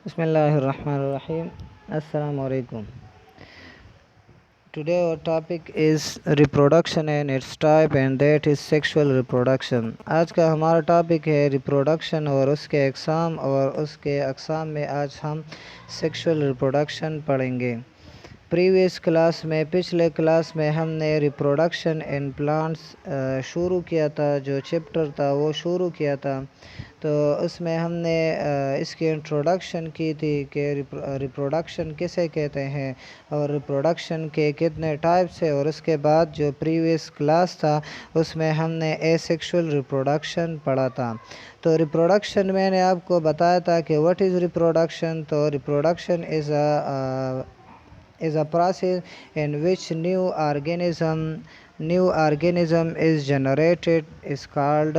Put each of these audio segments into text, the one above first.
Bismillahirrahmanirrahim. Assalamu alaikum. Today our topic is reproduction and its type, and that is sexual reproduction. आज का हमारा topic है reproduction और उसके अक़साम, और उसके अक़साम में आज हम सेक्सुअल रिप्रोडक्शन पढ़ेंगे। प्रीवियस क्लास में, पिछले क्लास में हमने रिप्रोडक्शन इन प्लांट्स शुरू किया था, जो चैप्टर था वो शुरू किया था। तो उसमें हमने इसकी इंट्रोडक्शन की थी कि रिप्रोडक्शन किसे कहते हैं और रिप्रोडक्शन के कितने टाइप्स है। और उसके बाद जो प्रीवियस क्लास था उसमें हमने एसेक्सुअल रिप्रोडक्शन पढ़ा था। तो रिप्रोडक्शन मैंने आपको बताया था कि व्हाट इज़ रिप्रोडक्शन। तो reproduction is a process in which new organism is generated is called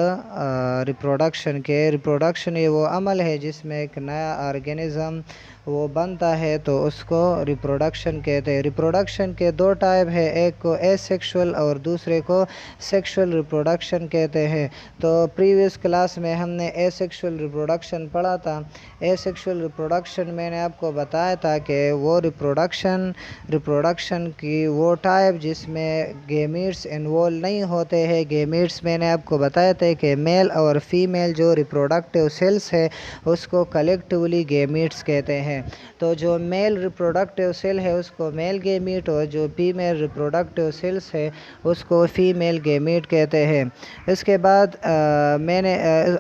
reproduction। के रिप्रोडक्शन ये वो अमल है जिसमें एक नया ऑर्गेनिज़म वो बनता है, तो उसको रिप्रोडक्शन कहते हैं। रिप्रोडक्शन के दो टाइप है, एक को एसेक्सुअल और दूसरे को सेक्सुअल रिप्रोडक्शन कहते हैं। तो प्रीवियस क्लास में हमने एसेक्सुअल रिप्रोडक्शन पढ़ा था। एसेक्सुअल रिप्रोडक्शन मैंने आपको बताया था कि वो रिप्रोडक्शन की वो टाइप जिसमें गेमीट्स इन्वॉल्व नहीं होते हैं। गेमीट्स मैंने आपको बताया था कि मेल और फीमेल जो रिप्रोडक्टिव सेल्स है उसको कलेक्टिवली गेमीट्स कहते हैं। तो जो मेल रिप्रोडक्टिव सेल है उसको मेल गेमीट, और जो फीमेल रिप्रोडक्टिव सेल्स है उसको फीमेल गेमीट कहते हैं। इसके बाद मैंने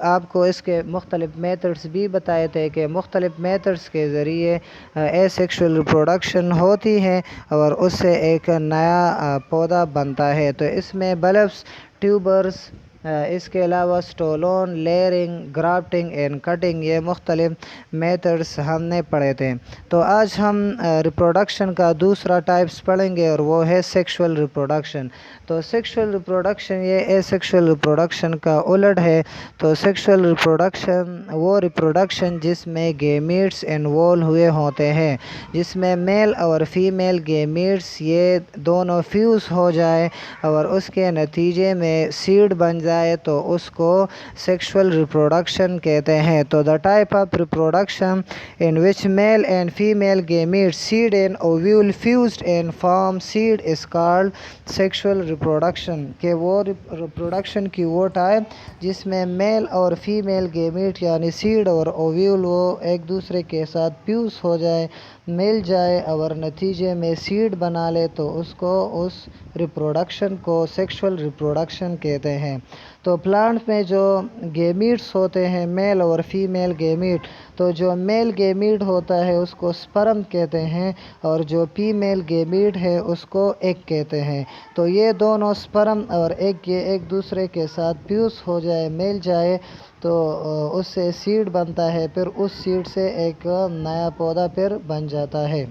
आपको इसके मुख्तलिफ मेथड्स भी बताए थे कि मुख्तलिफ मेथड्स के ज़रिए एसेक्सुअल रिप्रोडक्शन होती है और उससे एक नया पौधा बनता है। तो इसमें बल्ब्स, ट्यूबर्स, इसके अलावा stolon, layering, grafting and cutting, ये मुख्तलिफ मेथड्स हमने पढ़े थे। तो आज हम रिप्रोडक्शन का दूसरा टाइप्स पढ़ेंगे और वो है सेक्सुअल रिप्रोडक्शन। तो सेक्सुअल रिप्रोडक्शन ये एसेक्सुअल रिप्रोडक्शन का उलट है। तो सेक्सुअल रिप्रोडक्शन वो रिप्रोडक्शन जिसमें गेमीट्स इन्वॉल्व हुए होते हैं, जिसमें मेल और फीमेल गेमीट्स ये दोनों फ्यूज़ हो जाए और उसके नतीजे में सीड बन जाए, तो उसको सेक्सुअल रिप्रोडक्शन कहते हैं। तो the type of reproduction in which male and female gametes, seed and ovule fused and form seed is called sexual reproduction। के वो रिप्रोडक्शन की वो टाइप जिसमें मेल और फीमेल गेमीट यानी सीड और ओव्यूल वो एक दूसरे के साथ फ्यूज हो जाए, मिल जाए और नतीजे में सीड बना ले, तो उसको उस रिप्रोडक्शन को सेक्सुअल रिप्रोडक्शन कहते हैं। तो प्लांट में जो गेमीट्स होते हैं, मेल और फीमेल गेमीट, तो जो मेल गेमीट होता है उसको स्पर्म कहते हैं और जो फीमेल गेमीट है उसको एग कहते हैं। तो ये दोनों स्पर्म और एग ये एक दूसरे के साथ फ्यूज हो जाए, मिल जाए, तो उससे सीड बनता है। फिर उस सीड से एक नया पौधा फिर बन जाता है।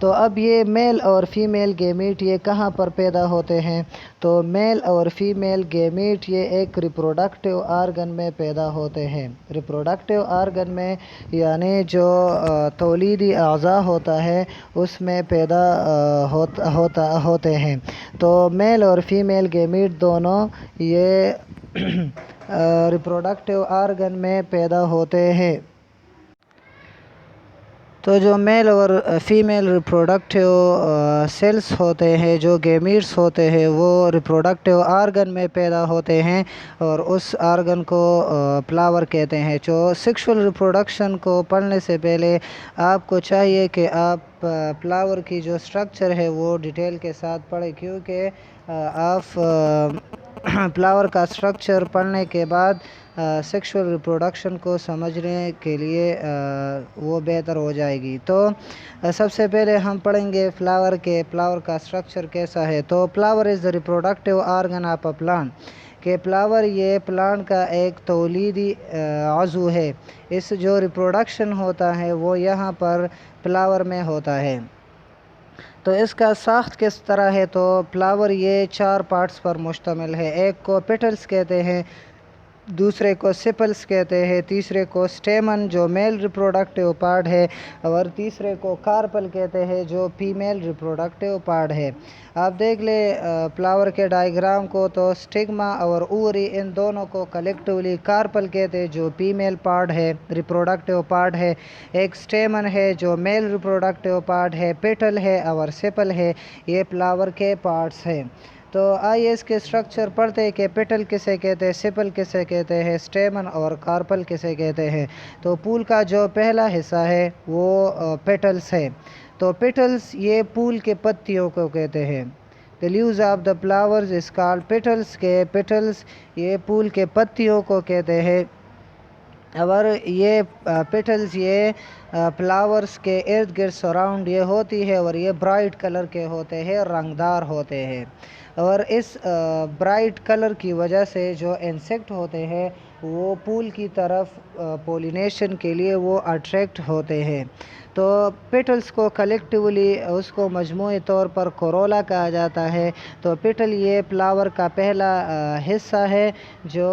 तो अब ये मेल और फीमेल गेमीट ये कहाँ पर पैदा होते हैं। तो मेल और फीमेल गेमीट ये एक रिप्रोडक्टिव आर्गन में पैदा होते हैं। रिप्रोडक्टिव आर्गन में यानी जो तौलीदी अज़ा होता है उसमें पैदा होते हैं। तो मेल और फीमेल गेमीट दोनों ये रिप्रोडक्टिव आर्गन में पैदा होते हैं। तो जो मेल और फीमेल रिप्रोडक्टिव सेल्स होते हैं, जो गेमीट्स होते हैं, वो रिप्रोडक्टिव आर्गन में पैदा होते हैं और उस आर्गन को फ्लावर कहते हैं। जो सेक्सुअल रिप्रोडक्शन को पढ़ने से पहले आपको चाहिए कि आप फ्लावर की जो स्ट्रक्चर है वो डिटेल के साथ पढ़ें, क्योंकि आप फ्लावर का स्ट्रक्चर पढ़ने के बाद सेक्सुअल रिप्रोडक्शन को समझने के लिए वो बेहतर हो जाएगी। तो सबसे पहले हम पढ़ेंगे फ्लावर का स्ट्रक्चर कैसा है। तो flower is the reproductive organ of a plant. कि फ्लावर ये प्लांट का एक तौलीदी आज़ू है। इस जो रिप्रोडक्शन होता है वो यहाँ पर फ्लावर में होता है। तो इसका साख्त किस तरह है। तो फ्लावर ये 4 पार्ट्स पर मुश्तमिल है। एक को पेटल्स कहते हैं, दूसरे को सेपल्स कहते हैं, तीसरे को स्टेमन जो मेल रिप्रोडक्टिव पार्ट है, और तीसरे को कार्पल कहते हैं जो फीमेल रिप्रोडक्टिव पार्ट है। आप देख ले फ्लावर के डायग्राम को, तो स्टिग्मा और ओवरी इन दोनों को कलेक्टिवली कार्पल कहते हैं जो फीमेल पार्ट है, रिप्रोडक्टिव पार्ट है। एक स्टेमन है जो मेल रिप्रोडक्टिव पार्ट है, पेटल है और सेपल है, ये फ्लावर के पार्ट्स हैं। तो आइए इसके स्ट्रक्चर पढ़ते हैं कि पेटल किसे कहते हैं, सेपल किसे कहते हैं, स्टेमन और कार्पल किसे कहते हैं। तो फूल का जो पहला हिस्सा है वो पेटल्स है। तो पेटल्स ये फूल के पत्तियों को कहते हैं। The leaves of the flowers is called petals, के पेटल्स ये फूल के पत्तियों को कहते हैं। और ये पेटल्स ये फ्लावर्स के इर्द गिर्द सराउंड ये होती है, और ये ब्राइट कलर के होते हैं, रंगदार होते हैं। और इस ब्राइट कलर की वजह से जो इंसेक्ट होते हैं वो फूल की तरफ पोलिनेशन के लिए वो अट्रैक्ट होते हैं। तो पेटल्स को कलेक्टिवली उसको मजमूई तौर पर कोरोला कहा जाता है। तो पेटल ये फ्लावर का पहला हिस्सा है जो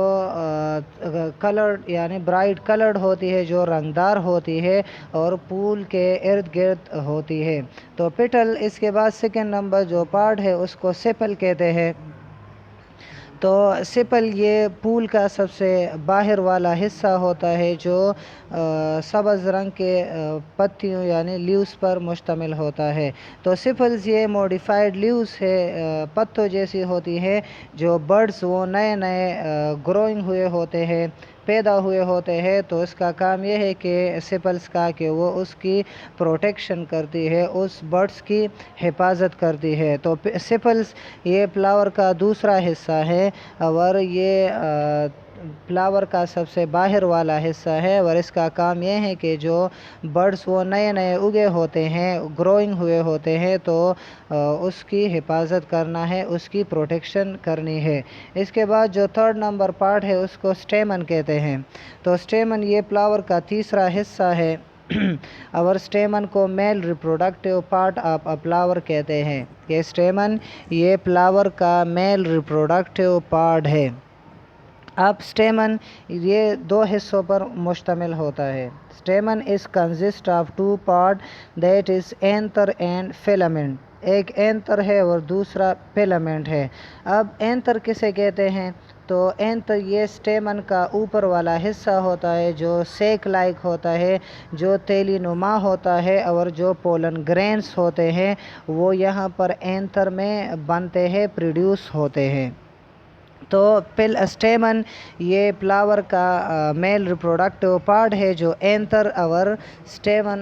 कलर्ड यानी ब्राइट कलर्ड होती है, जो रंगदार होती है और फूल के इर्द गिर्द होती है। तो पेटल, इसके बाद सेकंड नंबर जो पार्ट है उसको सेपल कहते हैं। तो सेपल ये फूल का सबसे बाहर वाला हिस्सा होता है जो सब्ज़ रंग के पत्तियों यानी लीव्स पर मुश्तमिल होता है। तो सेपल्स ये मॉडिफाइड लीव्स है, पत्तों जैसी होती है, जो बर्ड्स वो नए नए ग्रोइंग हुए होते हैं, पैदा हुए होते हैं। तो इसका काम यह है कि सेपल्स का कि वो उसकी प्रोटेक्शन करती है, उस बर्ड्स की हिफाजत करती है। तो सेपल्स ये फ्लावर का दूसरा हिस्सा है, और ये फ्लावर का सबसे बाहर वाला हिस्सा है, और इसका काम यह है कि जो बर्ड्स वो नए नए उगे होते हैं, ग्रोइंग हुए होते हैं, तो उसकी हिफाजत करना है, उसकी प्रोटेक्शन करनी है। इसके बाद जो थर्ड नंबर पार्ट है उसको स्टेमन कहते हैं। तो स्टेमन ये फ्लावर का तीसरा हिस्सा है और स्टेमन को male reproductive part of a flower कहते हैं। ये स्टेमन ये फ्लावर का मेल रिप्रोडक्टिव पार्ट है। अब स्टेमन ये दो हिस्सों पर मुश्तमिल होता है। Stamen is consist of two part, that is anther and filament. एक एंथर है और दूसरा फिलामेंट है। अब एंथर किसे कहते हैं, तो एंथर ये स्टेमन का ऊपर वाला हिस्सा होता है जो सेक लाइक होता है, जो तेली नुमा होता है, और जो पोलन ग्रेन्स होते हैं वो यहाँ पर एंथर में बनते हैं, प्रोड्यूस होते हैं। तो स्टेमन ये फ्लावर का मेल रिप्रोडक्टिव पार्ट है जो एंथर और स्टेमन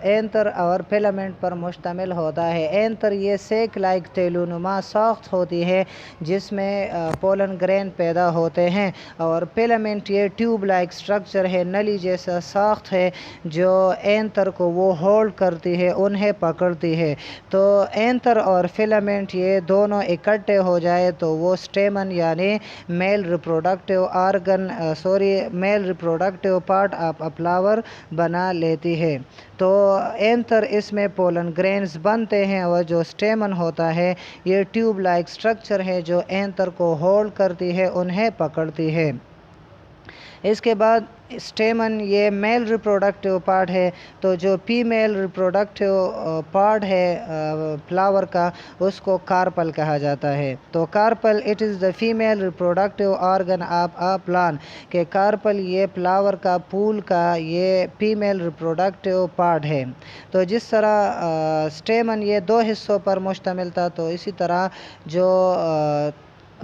एंथर और फिलामेंट पर मुश्तमिल होता है। एंथर ये सेक लाइक तेलुनुमा साख्त होती है जिसमें पोलन ग्रेन पैदा होते हैं, और फिलामेंट ये ट्यूब लाइक स्ट्रक्चर है, नली जैसा साख्त है, जो एंथर को वो होल्ड करती है, उन्हें पकड़ती है। तो एंथर और फिलामेंट ये दोनों इकट्ठे हो जाए तो वो स्टेमन यानी male reproductive male reproductive part of a flower बना लेती है। तो एंथर इसमें पोलन ग्रेन्स बनते हैं, और जो स्टेमन होता है ये ट्यूब लाइक स्ट्रक्चर है जो एंथर को होल्ड करती है, उन्हें पकड़ती है। इसके बाद स्टेमन ये मेल रिप्रोडक्टिव पार्ट है। तो जो फीमेल रिप्रोडक्टिव पार्ट है फ्लावर का उसको कार्पल कहा जाता है। तो carpel it is the female reproductive organ of a plant, के कार्पल ये फ्लावर का फूल का ये फीमेल रिप्रोडक्टिव पार्ट है। तो जिस तरह स्टेमन ये दो हिस्सों पर मुश्तमिल था, तो इसी तरह जो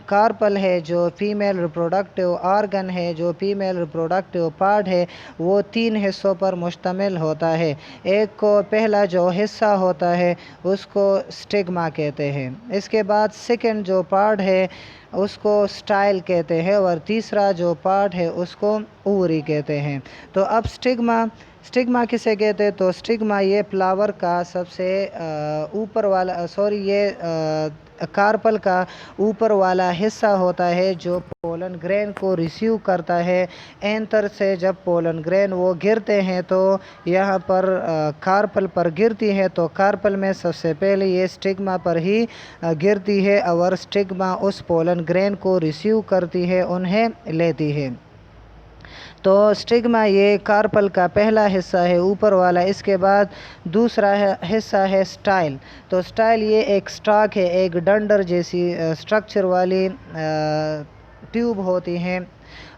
कार्पल है जो फीमेल रिप्रोडक्टिव ऑर्गन है, जो फीमेल रिप्रोडक्टिव पार्ट है, वो तीन हिस्सों पर मुश्तमिल होता है। एक को पहला जो हिस्सा होता है उसको स्टिग्मा कहते हैं। इसके बाद सेकंड जो पार्ट है उसको स्टाइल कहते हैं, और तीसरा जो पार्ट है उसको ओवरी कहते हैं। तो अब स्टिग्मा किसे कहते हैं, तो स्टिग्मा ये फ्लावर का सबसे ऊपर वाला ये कार्पल का ऊपर वाला हिस्सा होता है जो पोलन ग्रेन को रिसीव करता है एंथर से। जब पोलन ग्रेन वो गिरते हैं तो यहाँ पर कार्पल पर गिरती है, तो कार्पल में सबसे पहले ये स्टिग्मा पर ही गिरती है, और स्टिग्मा उस पोलन पॉलन ग्रेन को रिसीव करती है, उन्हें लेती है। तो स्टिग्मा ये कार्पल का पहला हिस्सा है, ऊपर वाला। इसके बाद दूसरा हिस्सा है स्टाइल। तो स्टाइल ये एक स्टॉक है, एक डंडर जैसी स्ट्रक्चर वाली ट्यूब होती हैं,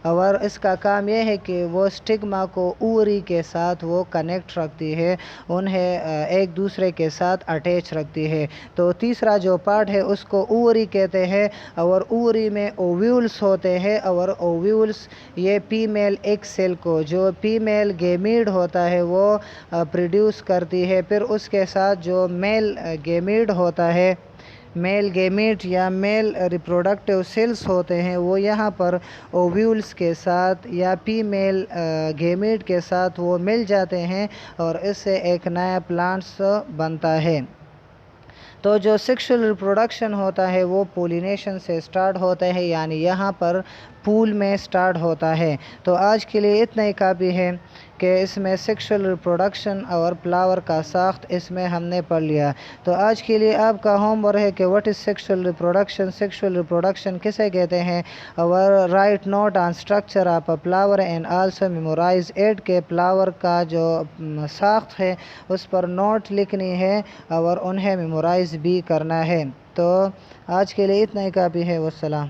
और इसका काम यह है कि वो स्टिग्मा को ओवरी के साथ वो कनेक्ट रखती है, उन्हें एक दूसरे के साथ अटैच रखती है। तो तीसरा जो पार्ट है उसको ओवरी कहते हैं, और ओवरी में ओव्यूल्स होते हैं, और ओव्यूल्स ये फीमेल एग सेल को, जो फीमेल गेमीड होता है, वो प्रोड्यूस करती है। फिर उसके साथ जो मेल गेमीड होता है, मेल गेमीट या मेल रिप्रोडक्टिव सेल्स होते हैं, वो यहाँ पर ओव्यूल्स के साथ या फीमेल गेमीट के साथ वो मिल जाते हैं, और इससे एक नया प्लांट्स बनता है। तो जो सेक्सुअल रिप्रोडक्शन होता है वो पोलिनेशन से स्टार्ट होता है, यानी यहाँ पर पूल में स्टार्ट होता है। तो आज के लिए इतना ही काफ़ी है कि इसमें सेक्सुअल रिप्रोडक्शन और फ्लावर का साख्त इसमें हमने पढ़ लिया। तो आज के लिए आपका होमवर्क है कि what is sexual reproduction, sexual reproduction किसे कहते हैं, और right note on structure of a flower and also memorize it, के फ्लावर का जो साख्त है उस पर नोट लिखनी है और उन्हें मेमोराइज भी करना है। तो आज के लिए इतना ही काफ़ी है। वस्सलाम।